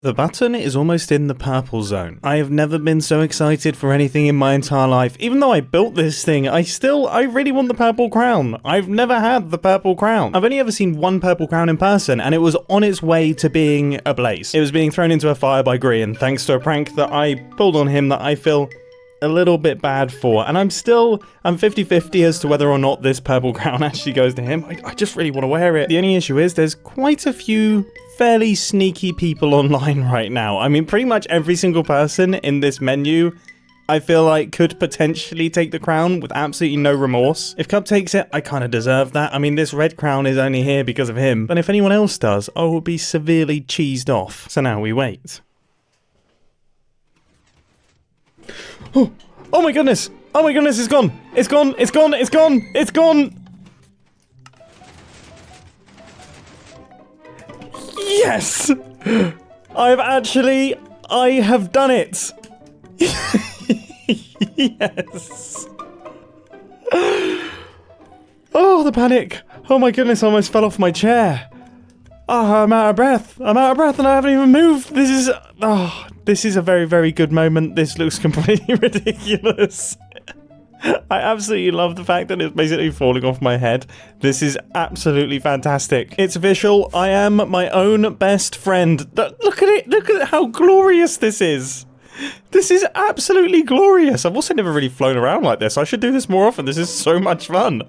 The button is almost in the purple zone. I have never been so excited for anything in my entire life. Even though I built this thing, I really want the purple crown. I've never had the purple crown. I've only ever seen one purple crown in person, and it was on its way to being ablaze. It was being thrown into a fire by Grian, thanks to a prank that I pulled on him that I feel a little bit bad for, and I'm 50-50 as to whether or not this purple crown actually goes to him. I just really want to wear it. The only issue is there's quite a few fairly sneaky people online right now. I mean, pretty much every single person in this menu I feel like could potentially take the crown with absolutely no remorse. If Cub takes it, I kind of deserve that. I mean, this red crown is only here because of him, but if anyone else does, I will be severely cheesed off. So now we wait. Oh my goodness! Oh my goodness, it's gone! It's gone! It's gone! It's gone! It's gone! Yes! I have done it! Yes! Oh, the panic! Oh my goodness, I almost fell off my chair. Oh, I'm out of breath. I'm out of breath and I haven't even moved. This is a very, very good moment. This looks completely ridiculous. I absolutely love the fact that it's basically falling off my head. This is absolutely fantastic. It's official. I am my own best friend. Look at it. Look at how glorious this is. This is absolutely glorious. I've also never really flown around like this. I should do this more often. This is so much fun.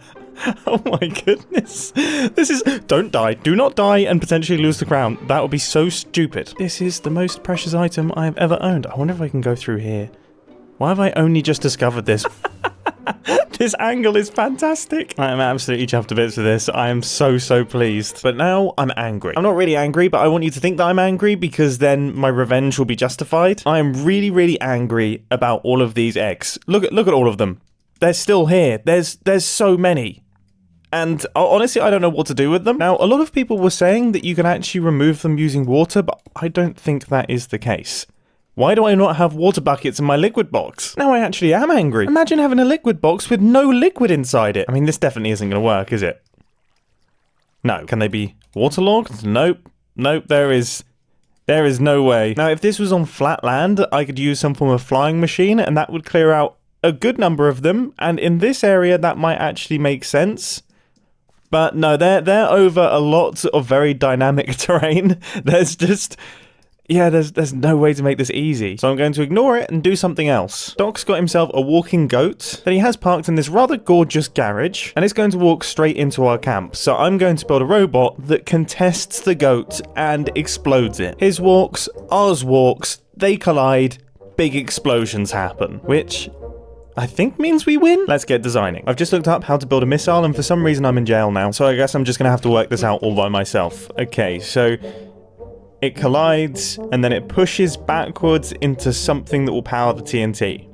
Oh my goodness. Don't die. Do not die and potentially lose the crown. That would be so stupid. This is the most precious item I have ever owned. I wonder if I can go through here. Why have I only just discovered this? This angle is fantastic. I am absolutely chuffed to bits with this. I am so pleased. But now I'm angry. I'm not really angry, but I want you to think that I'm angry because then my revenge will be justified. I am really angry about all of these eggs. Look at all of them. They're still here. There's so many. And honestly, I don't know what to do with them. Now, a lot of people were saying that you can actually remove them using water, but I don't think that is the case. Why do I not have water buckets in my liquid box? Now I actually am angry. Imagine having a liquid box with no liquid inside it. I mean, this definitely isn't going to work, is it? No. Can they be waterlogged? Nope. Nope, there is no way. Now, if this was on flat land, I could use some form of flying machine, and that would clear out a good number of them, and in this area, that might actually make sense. But no, they're over a lot of very dynamic terrain. There's no way to make this easy. So I'm going to ignore it and do something else. Doc's got himself a walking goat that he has parked in this rather gorgeous garage, and it's going to walk straight into our camp. So I'm going to build a robot that contests the goat and explodes it. His walks, ours walks, they collide, big explosions happen, which I think means we win. Let's get designing. I've just looked up how to build a missile, and for some reason I'm in jail now, so I guess I'm just gonna have to work this out all by myself. Okay, so it collides, and then it pushes backwards into something that will power the TNT.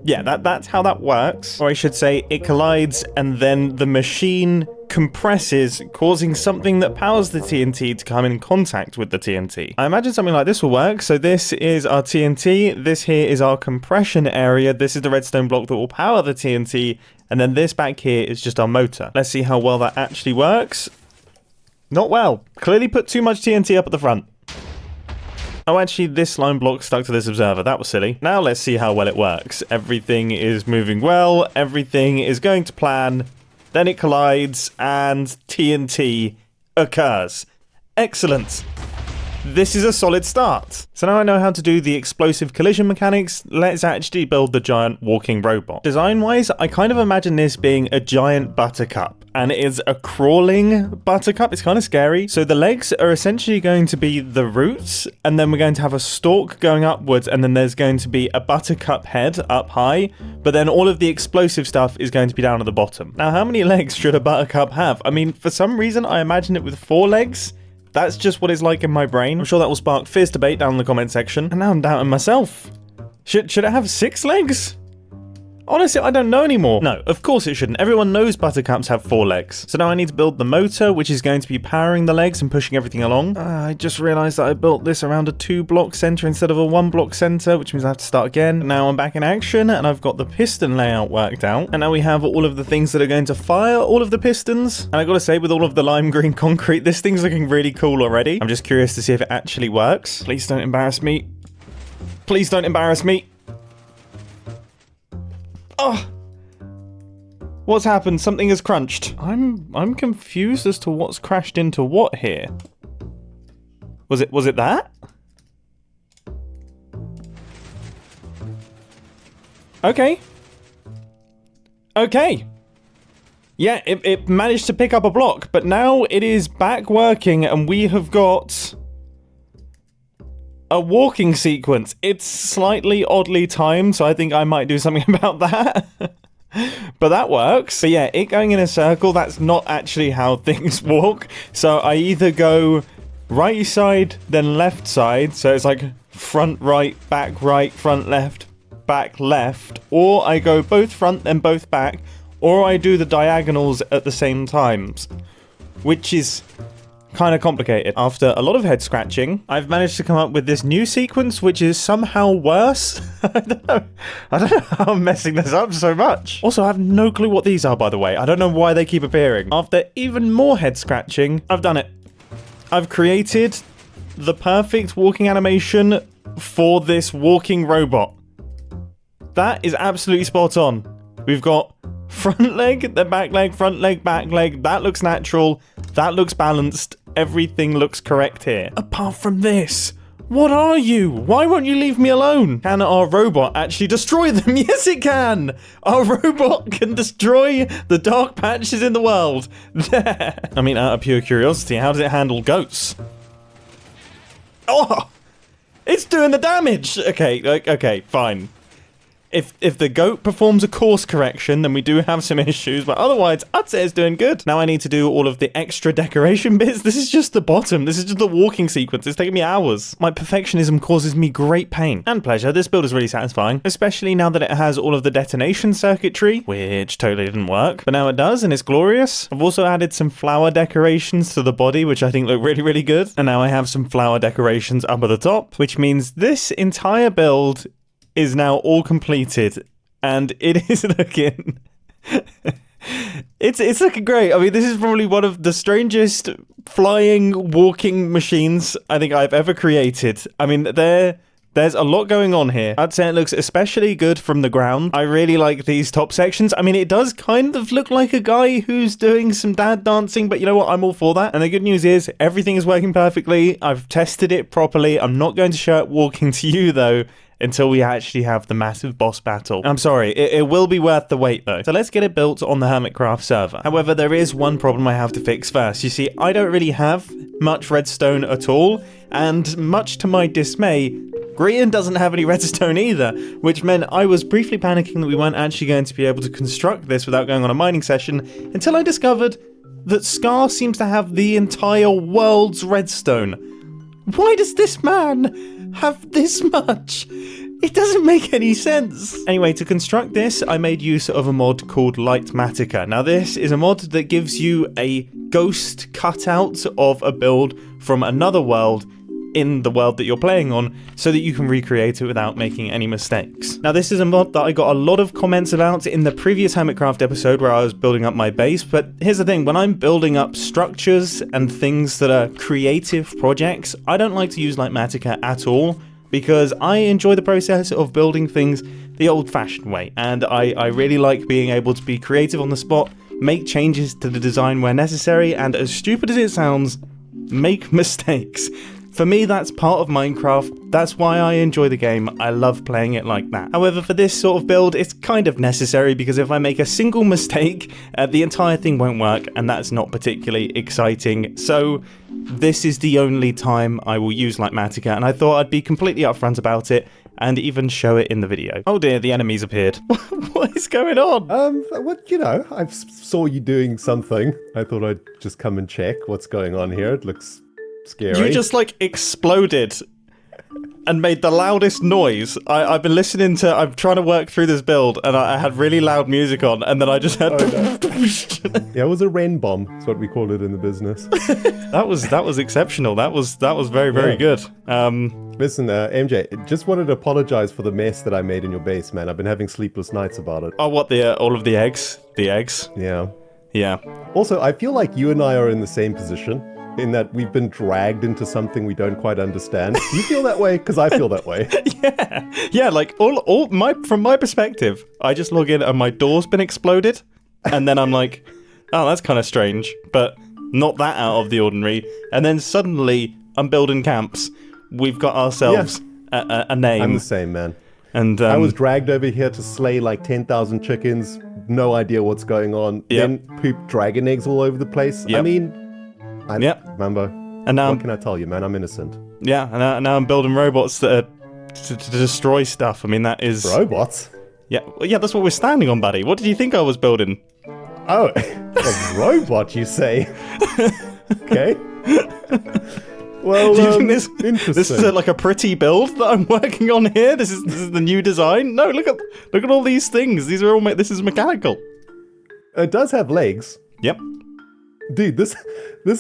Yeah, that's how that works. Or I should say, it collides, and then the machine compresses, causing something that powers the TNT to come in contact with the TNT. I imagine something like this will work. So this is our TNT, this here is our compression area, this is the redstone block that will power the TNT, and then this back here is just our motor. Let's see how well that actually works. Not well. Clearly put too much TNT up at the front. Oh, actually, this slime block stuck to this observer. That was silly. Now let's see how well it works. Everything is moving well. Everything is going to plan. Then it collides, and TNT occurs. Excellent. This is a solid start. So now I know how to do the explosive collision mechanics, let's actually build the giant walking robot. Design-wise, I kind of imagine this being a giant buttercup, and it is a crawling buttercup. It's kind of scary. So the legs are essentially going to be the roots, and then we're going to have a stalk going upwards, and then there's going to be a buttercup head up high, but then all of the explosive stuff is going to be down at the bottom. Now, how many legs should a buttercup have? I mean, for some reason, I imagine it with 4 legs. That's just what it's like in my brain. I'm sure that will spark fierce debate down in the comment section. And now I'm doubting myself. Should it have 6 legs? Honestly, I don't know anymore. No, of course it shouldn't. Everyone knows buttercups have 4 legs. So now I need to build the motor, which is going to be powering the legs and pushing everything along. I just realized that I built this around a 2-block center instead of a 1-block center, which means I have to start again. Now I'm back in action and I've got the piston layout worked out. And now we have all of the things that are going to fire all of the pistons. And I gotta say, with all of the lime green concrete, this thing's looking really cool already. I'm just curious to see if it actually works. Please don't embarrass me. Please don't embarrass me. Oh! What's happened? Something has crunched. I'm confused as to what's crashed into what here. Was it that? Okay. Okay. Yeah, it managed to pick up a block, but now it is back working and we have got a walking sequence. It's slightly oddly timed, so I think I might do something about that. But that works. But yeah, it going in a circle, that's not actually how things walk. So I either go right side, then left side. So it's like front, right, front, left, back, left. Or I go both front, then both back. Or I do the diagonals at the same times, which is kind of complicated. After a lot of head scratching, I've managed to come up with this new sequence, which is somehow worse. I don't know how I'm messing this up so much. Also, I have no clue what these are, by the way. I don't know why they keep appearing. After even more head scratching, I've done it. I've created the perfect walking animation for this walking robot. That is absolutely spot on. We've got front leg, then back leg, front leg, back leg. That looks natural. That looks balanced. Everything looks correct here. Apart from this. What are you? Why won't you leave me alone? Can our robot actually destroy them? Yes, it can. Our robot can destroy the dark patches in the world. There. I mean, out of pure curiosity, how does it handle goats? Oh, it's doing the damage. Okay, fine. If the goat performs a course correction, then we do have some issues, but otherwise, I'd say it's doing good. Now I need to do all of the extra decoration bits. This is just the bottom. This is just the walking sequence. It's taking me hours. My perfectionism causes me great pain and pleasure. This build is really satisfying, especially now that it has all of the detonation circuitry, which totally didn't work, but now it does, and it's glorious. I've also added some flower decorations to the body, which I think look really, really good. And now I have some flower decorations up at the top, which means this entire build is now all completed, and it is looking it's looking great. I mean, this is probably one of the strangest flying walking machines I think I've ever created. I mean, there's a lot going on here. I'd say it looks especially good from the ground. I really like these top sections. I mean, it does kind of look like a guy who's doing some dad dancing, but you know what? I'm all for that. And the good news is everything is working perfectly. I've tested it properly. I'm not going to show it walking to you though, until we actually have the massive boss battle. I'm sorry, it will be worth the wait though. So let's get it built on the Hermitcraft server. However, there is one problem I have to fix first. You see, I don't really have much redstone at all, and much to my dismay, Grian doesn't have any redstone either, which meant I was briefly panicking that we weren't actually going to be able to construct this without going on a mining session, until I discovered that Scar seems to have the entire world's redstone. Why does this man have this much? It doesn't make any sense. Anyway, to construct this, I made use of a mod called Lightmatica. Now, this is a mod that gives you a ghost cutout of a build from another world in the world that you're playing on, so that you can recreate it without making any mistakes. Now, this is a mod that I got a lot of comments about in the previous Hermitcraft episode where I was building up my base, but here's the thing, when I'm building up structures and things that are creative projects, I don't like to use Lightmatica at all, because I enjoy the process of building things the old-fashioned way, and I really like being able to be creative on the spot, make changes to the design where necessary, and as stupid as it sounds, make mistakes. For me, that's part of Minecraft. That's why I enjoy the game. I love playing it like that. However, for this sort of build, it's kind of necessary, because if I make a single mistake, the entire thing won't work, and that's not particularly exciting. So this is the only time I will use Lightmatica, and I thought I'd be completely upfront about it and even show it in the video. Oh dear, the enemies appeared. What is going on? Well, you know, I saw you doing something. I thought I'd just come and check what's going on here. It looks scary. You just, like, exploded. and made the loudest noise. I've been listening to... I'm trying to work through this build, and I had really loud music on, and then I just had... Yeah, it was a Ren bomb. That's what we call it in the business. That was exceptional. That was very, very good. Listen, MJ, just wanted to apologize for the mess that I made in your base, man. I've been having sleepless nights about it. Oh, what, all of the eggs? The eggs? Yeah. Yeah. Also, I feel like you and I are in the same position, in that we've been dragged into something we don't quite understand. Do you feel that way? Because I feel that way. Yeah, like from my perspective, I just log in and my door's been exploded, and then I'm like, oh, that's kind of strange, but not that out of the ordinary. And then suddenly I'm building camps. We've got ourselves a name. I'm the same, man. And I was dragged over here to slay like 10,000 chickens. No idea what's going on. Then poop dragon eggs all over the place. I mean, remember. And now, what can I tell you, man? I'm innocent. Yeah, and now I'm building robots that are to destroy stuff. I mean, that is... Robots? Yeah, that's what we're standing on, buddy. What did you think I was building? Oh, a robot, you say? Okay. Well, do you think interesting. This is like a pretty build that I'm working on here? This is the new design? No, look at all these things. These are all this is mechanical. It does have legs. Yep. Dude, this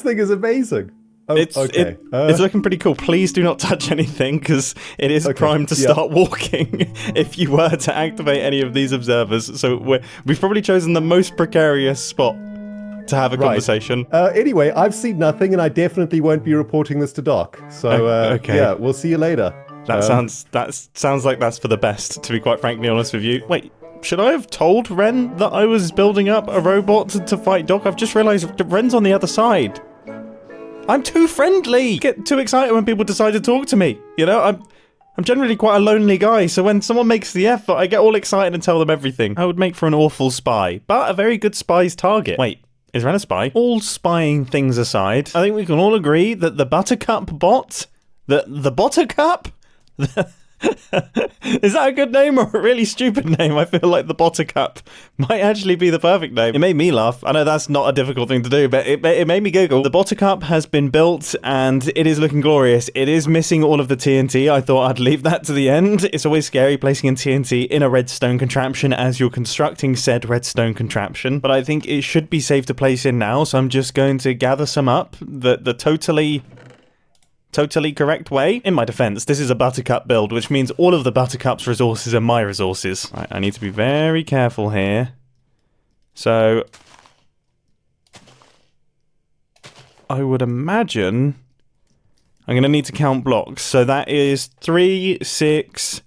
thing is amazing. Oh, okay. It's looking pretty cool. Please do not touch anything, because it is primed to start walking if you were to activate any of these observers. So we've probably chosen the most precarious spot to have a conversation. Anyway, I've seen nothing, and I definitely won't be reporting this to Doc. So yeah, we'll see you later. That sounds like that's for the best, to be quite frankly honest with you. Wait, should I have told Ren that I was building up a robot to fight Doc? I've just realised Ren's on the other side. I'm too friendly. Get too excited when people decide to talk to me. You know, I'm generally quite a lonely guy, so when someone makes the effort, I get all excited and tell them everything. I would make for an awful spy, but a very good spy's target. Wait, is Ren a spy? All spying things aside, I think we can all agree that the Buttercup bot, the Buttercup? Is that a good name or a really stupid name? I feel like the Buttercup might actually be the perfect name. It made me laugh. I know that's not a difficult thing to do, but it made me giggle. The Buttercup has been built and it is looking glorious. It is missing all of the TNT. I thought I'd leave that to the end. It's always scary placing in TNT in a redstone contraption as you're constructing said redstone contraption, but I think it should be safe to place in now, so I'm just going to gather some up. The totally correct way. In my defense, this is a Buttercup build, which means all of the Buttercup's resources are my resources. Right, I need to be very careful here. So I would imagine I'm going to need to count blocks. So that is 3, 6,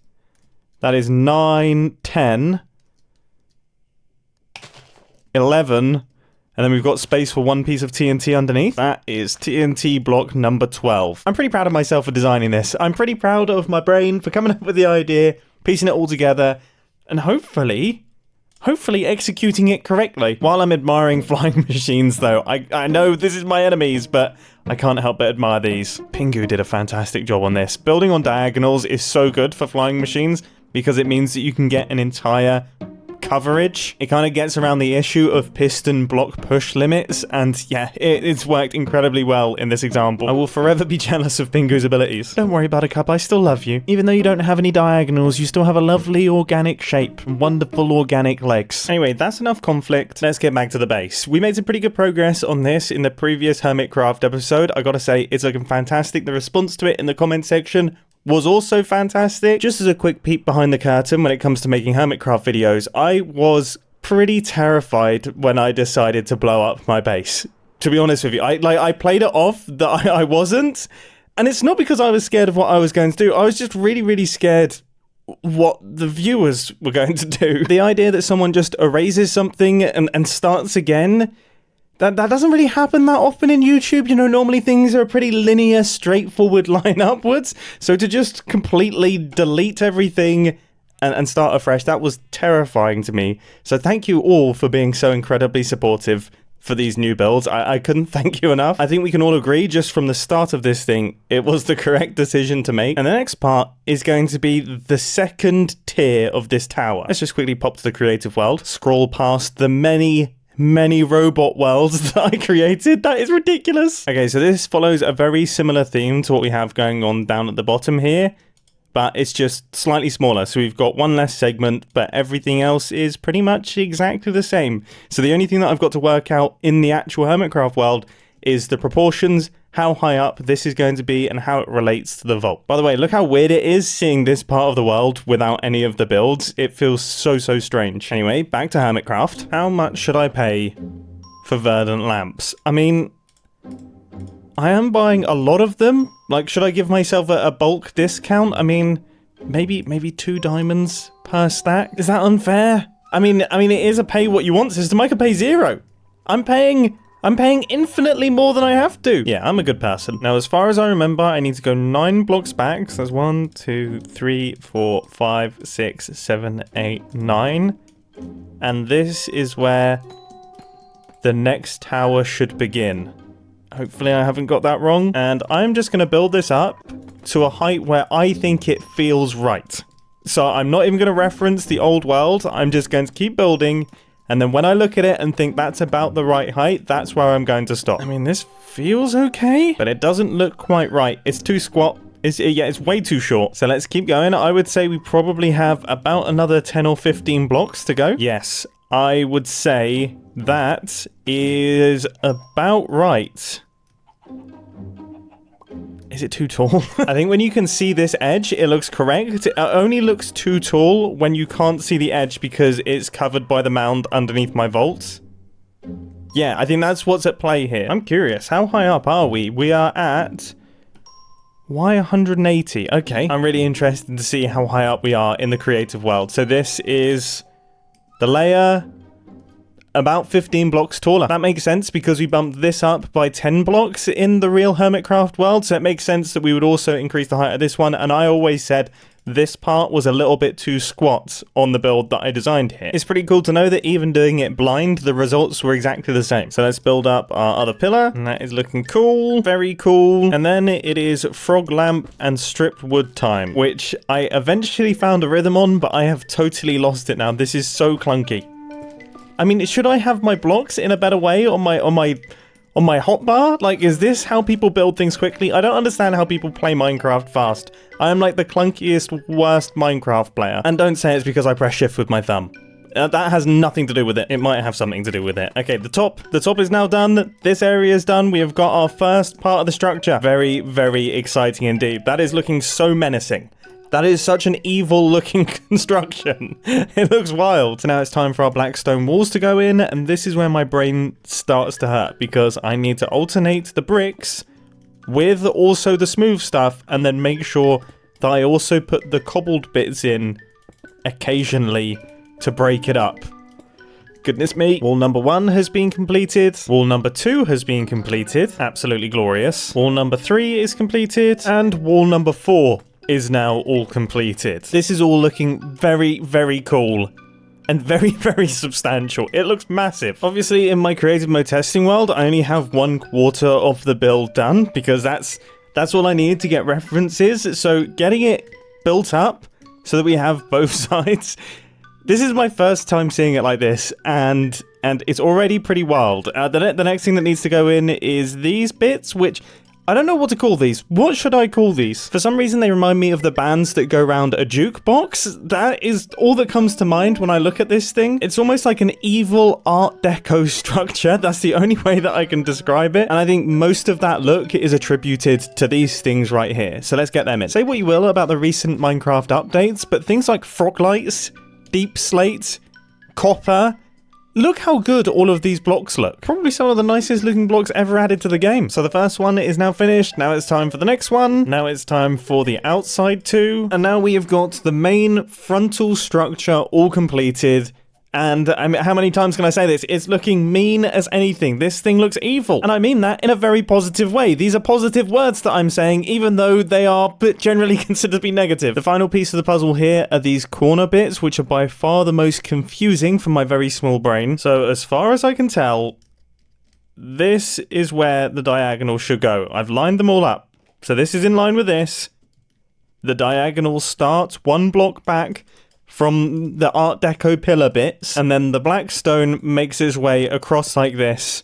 that is 9, 10, 11, and then we've got space for one piece of TNT underneath. That is TNT block number 12. I'm pretty proud of myself for designing this. I'm pretty proud of my brain for coming up with the idea, piecing it all together, and hopefully executing it correctly. While I'm admiring flying machines, though, I know this is my enemies, but I can't help but admire these. Pingu did a fantastic job on this. Building on diagonals is so good for flying machines because it means that you can get an entire coverage. It kind of gets around the issue of piston block push limits, and yeah, it's worked incredibly well in this example. I will forever be jealous of Pingu's abilities. Don't worry, Buttercup, I still love you. Even though you don't have any diagonals, you still have a lovely organic shape, wonderful organic legs. Anyway, that's enough conflict. Let's get back to the base. We made some pretty good progress on this in the previous Hermitcraft episode. I gotta say, it's looking fantastic. The response to it in the comment section was also fantastic. Just as a quick peek behind the curtain when it comes to making Hermitcraft videos, I was pretty terrified when I decided to blow up my base. To be honest with you, I played it off that I wasn't, and it's not because I was scared of what I was going to do. I was just really scared what the viewers were going to do. The idea that someone just erases something and starts again, that doesn't really happen that often in YouTube. You know, normally things are a pretty linear, straightforward line upwards. So to just completely delete everything and start afresh, that was terrifying to me. So thank you all for being so incredibly supportive for these new builds. I couldn't thank you enough. I think we can all agree just from the start of this thing, it was the correct decision to make. And the next part is going to be the second tier of this tower. Let's just quickly pop to the creative world, scroll past the many robot worlds that I created. That is ridiculous. Okay, so this follows a very similar theme to what we have going on down at the bottom here. but it's just slightly smaller. So we've got one less segment, but everything else is pretty much exactly the same. So the only thing that I've got to work out in the actual Hermitcraft world is the proportions, how high up this is going to be, and how it relates to the vault. By the way, look how weird it is seeing this part of the world without any of the builds. It feels so strange. Anyway, back to Hermitcraft. How much should I pay for verdant lamps? I mean, I am buying a lot of them. Like, should I give myself a bulk discount? I mean, maybe 2 diamonds per stack. Is that unfair? I mean, it is a pay what you want system. I could pay 0. I'm paying infinitely more than I have to. Yeah, I'm a good person. Now, as far as I remember, I need to go 9 blocks back. So that's 1, 2, 3, 4, 5, 6, 7, 8, 9. And this is where the next tower should begin. Hopefully I haven't got that wrong. And I'm just going to build this up to a height where I think it feels right. So I'm not even going to reference the old world. I'm just going to keep building. And then when I look at it and think that's about the right height, that's where I'm going to stop. I mean, this feels okay, but it doesn't look quite right. It's too squat. It's way too short. So let's keep going. I would say we probably have about another 10 or 15 blocks to go. Yes, I would say that is about right. Is it too tall? I think when you can see this edge, it looks correct. It only looks too tall when you can't see the edge because it's covered by the mound underneath my vault. Yeah, I think that's what's at play here. I'm curious, how high up are we? We are at... Why 180? Okay. I'm really interested to see how high up we are in the creative world. So this is the layer about 15 blocks taller. That makes sense because we bumped this up by 10 blocks in the real Hermitcraft world. So it makes sense that we would also increase the height of this one. And I always said this part was a little bit too squat on the build that I designed here. It's pretty cool to know that even doing it blind, the results were exactly the same. So let's build up our other pillar. And that is looking cool. Very cool. And then it is frog lamp and stripped wood time, which I eventually found a rhythm on, but I have totally lost it now. This is so clunky. I mean, should I have my blocks in a better way on my hotbar? Like, is this how people build things quickly? I don't understand how people play Minecraft fast. I am like the clunkiest, worst Minecraft player. And don't say it's because I press shift with my thumb. That has nothing to do with it. It might have something to do with it. Okay, the top is now done. This area is done. We have got our first part of the structure. Very, very exciting indeed. That is looking so menacing. That is such an evil-looking construction. It looks wild. So now it's time for our black stone walls to go in, and this is where my brain starts to hurt, because I need to alternate the bricks with also the smooth stuff, and then make sure that I also put the cobbled bits in occasionally to break it up. Goodness me. Wall number 1 has been completed. Wall number 2 has been completed. Absolutely glorious. Wall number 3 is completed. And wall number 4 is now all completed. This is all looking very, very cool and very, very substantial. It looks massive. Obviously, in my creative mode testing world, I only have 1/4 of the build done because that's all I need to get references. So getting it built up so that we have both sides. This is my first time seeing it like this, and it's already pretty wild. The next thing that needs to go in is these bits, which I don't know what to call these. What should I call these? For some reason, they remind me of the bands that go around a jukebox. That is all that comes to mind when I look at this thing. It's almost like an evil Art Deco structure. That's the only way that I can describe it. And I think most of that look is attributed to these things right here. So let's get them in. Say what you will about the recent Minecraft updates, but things like frog lights, deep slate, copper, look how good all of these blocks look. Probably some of the nicest looking blocks ever added to the game. So the first one is now finished. Now it's time for the next one. Now it's time for the outside too. And now we have got the main frontal structure all completed. And I mean, how many times can I say this? It's looking mean as anything. This thing looks evil. And I mean that in a very positive way. These are positive words that I'm saying, even though they are generally considered to be negative. The final piece of the puzzle here are these corner bits, which are by far the most confusing for my very small brain. So as far as I can tell, this is where the diagonal should go. I've lined them all up. So this is in line with this. The diagonal starts 1 block back from the Art Deco pillar bits, and then the black stone makes its way across like this,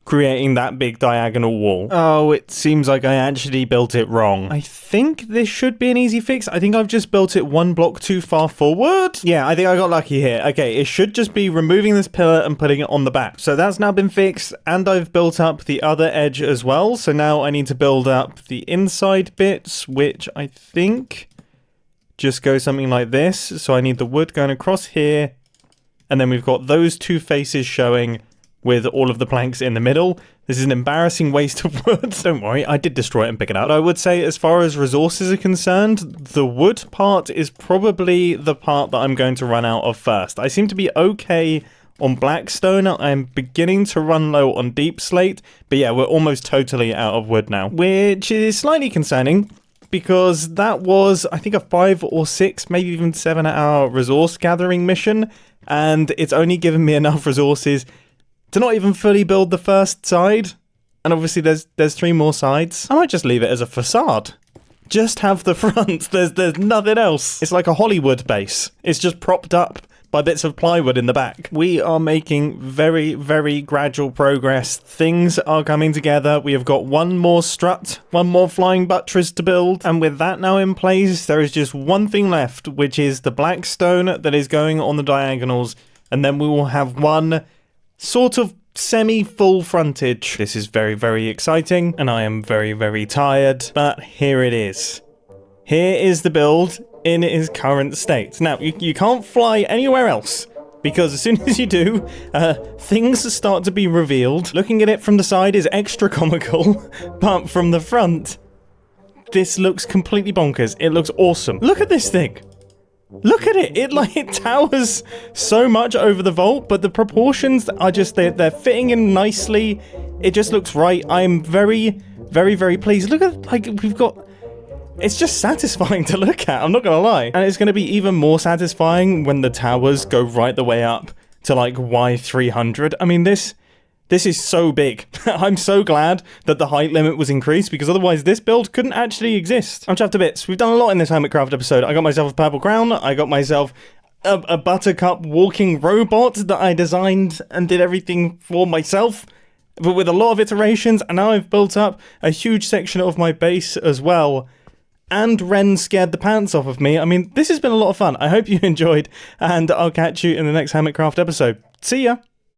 creating that big diagonal wall. Oh, it seems like I actually built it wrong. I think this should be an easy fix. I think I've just built it one block too far forward. Yeah, I think I got lucky here. Okay, it should just be removing this pillar and putting it on the back. So that's now been fixed, and I've built up the other edge as well. So now I need to build up the inside bits, which I think just go something like this. So I need the wood going across here, and then we've got those two faces showing with all of the planks in the middle. This is an embarrassing waste of wood. Don't worry, I did destroy it and pick it up. But I would say as far as resources are concerned, the wood part is probably the part that I'm going to run out of first. I seem to be okay on blackstone. I'm beginning to run low on deep slate. But yeah, we're almost totally out of wood now, which is slightly concerning because that was, I think, a 5 or 6, maybe even 7 hour resource gathering mission. And it's only given me enough resources to not even fully build the first side. And obviously there's 3 more sides. I might just leave it as a facade. Just have the front. There's nothing else. It's like a Hollywood base. It's just propped up by bits of plywood in the back. We are making very, very gradual progress. Things are coming together. We have got one more strut, one more flying buttress to build. And with that now in place, there is just one thing left, which is the black stone that is going on the diagonals. And then we will have one sort of semi-full frontage. This is very, very exciting, and I am very, very tired, but here it is. Here is the build in its current state. Now, you can't fly anywhere else, because as soon as you do, things start to be revealed. Looking at it from the side is extra comical, but from the front, this looks completely bonkers. It looks awesome. Look at this thing. Look at it. It towers so much over the vault, but the proportions are just, they're fitting in nicely. It just looks right. I'm very, very, very pleased. Look at, like, we've got, it's just satisfying to look at. I'm not going to lie. And it's going to be even more satisfying when the towers go right the way up to like Y300. I mean, this is so big. I'm so glad that the height limit was increased, because otherwise this build couldn't actually exist. I'm chuffed to bits. We've done a lot in this Hermitcraft episode. I got myself a purple crown. I got myself a Buttercup walking robot that I designed and did everything for myself, but with a lot of iterations. And now I've built up a huge section of my base as well. And Ren scared the pants off of me. I mean, this has been a lot of fun. I hope you enjoyed, and I'll catch you in the next Hermitcraft episode. See ya!